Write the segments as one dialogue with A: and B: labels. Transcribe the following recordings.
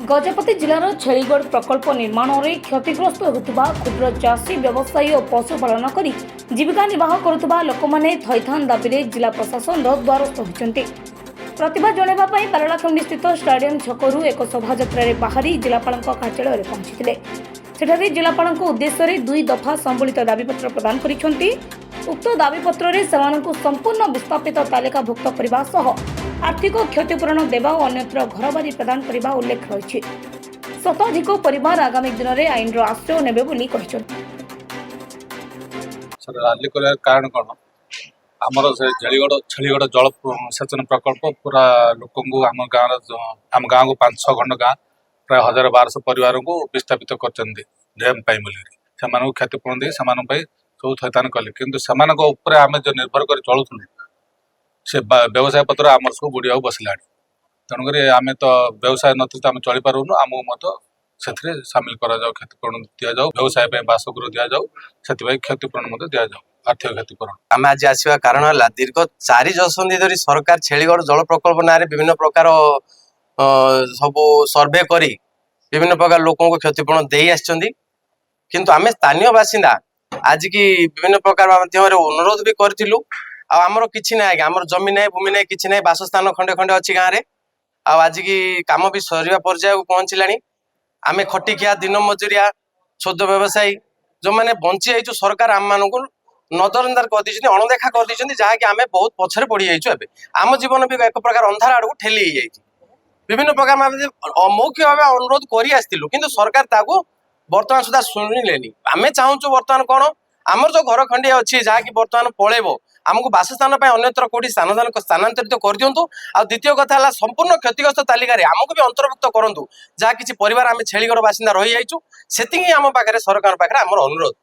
A: गजपति जिलार छेलीगढ़ प्रकल्प निर्माण में क्षतिग्रस्त होता क्षुद्र चाषी व्यवसायी और पशुपालन कर जीविका निर्वाह करुवा लोक मैंने थैथान दाबी जिला प्रशासन द्वारस्थ होती। प्रतिभा जणाइवाई पारलाखेमुंडी स्थित स्टाडियम छकरू एक शोभायात्रा बाहरी जिलापाल कार्यालय पहुंची सेठारे जिलापाल उद्देश्य 2 दफा संबलित दाबीपत्र प्रदान कर उक्त दाबीपत्र संपूर्ण विस्थापित तालिकाभुक्त करने आर्थिक क्षतिपूरण देवा और अन्यत्र घरबारी प्रदान करने उल्लेख रही। शताधिक परिवार आगामी दिन में आईन आश्रय नेबे बोली कहछन्ति।
B: राली कर कारण कौन आमर से छेलीगढ़ जल सेचन प्रकल्प पूरा लोक आम गाँव को 5-6 खंड गाँ प्राय 1000-1200 परिवार को विस्थापित कर क्षतिपूरण दे सब थैथान कले किंतु से आम जो निर्भर कर चलुलु से व्यवसाय पत्र आम सब बुढ़िया बसला तेणुक आम तो व्यवसाय नी तो आम चली पारूनु आमको मत से सामिल कर क्षतिपूरण दि जाऊ व्यवसाय बासगृह दि जाऊ से क्षतिपूरण दि जाऊ आर्थिक क्षतिपूरण।
C: आम आज आसवा कारण है दीर्घ 4 दशंधि धरी सरकार छेलीगढ़ जल प्रकल्प ना विभिन्न प्रकार सब सर्वे करी विभिन्न प्रकार लोकों को क्षतिपूरण दे आछंती किंतु आम स्थानीय बासिंदा आज की विभिन्न प्रकार अनुरोध भी करूँ आमर कि ना आमर जमी ना भूमि ना कि ना बासस्थान खंडे खंडे अच्छी गाँव में आज की कम भी सरिया पर्याय पहुँचला आम खटिकिया दिन मजुरिया क्षुद्र व्यवसायी जो मैंने बंची जाइए सरकार आम मान को नजरअंदाज कर दी अणदेखा कर दी जहाँकि आम बहुत पछरे पड़ जाइए आम जीवन भी एक प्रकार अंधार आड़ को ठेली विभिन्न प्रकार मौखिक भाव अनुरोध कर किंतु सरकार ताको बर्तमान सुधा शुणिले आम चाहूँ बर्तमान कौन आमर जो घर खंडे अच्छी जहाँकि बर्तमान पलैब आमको बासस्थान अन्यत्र कौटी स्थानांतरित कर दिंतु आ द्वितीय कथा है संपूर्ण क्षतिग्रस्त तालिका आमको भी अंतर्भुक्त करूँ जहाँ किसी परिवार आम छेलीगढ़ बासिंदा रही जाइए से आम पाखे सरकार पाखे आमर अनुरोध।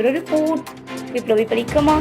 A: रिपोर्ट विप्लवी परिक्रमा।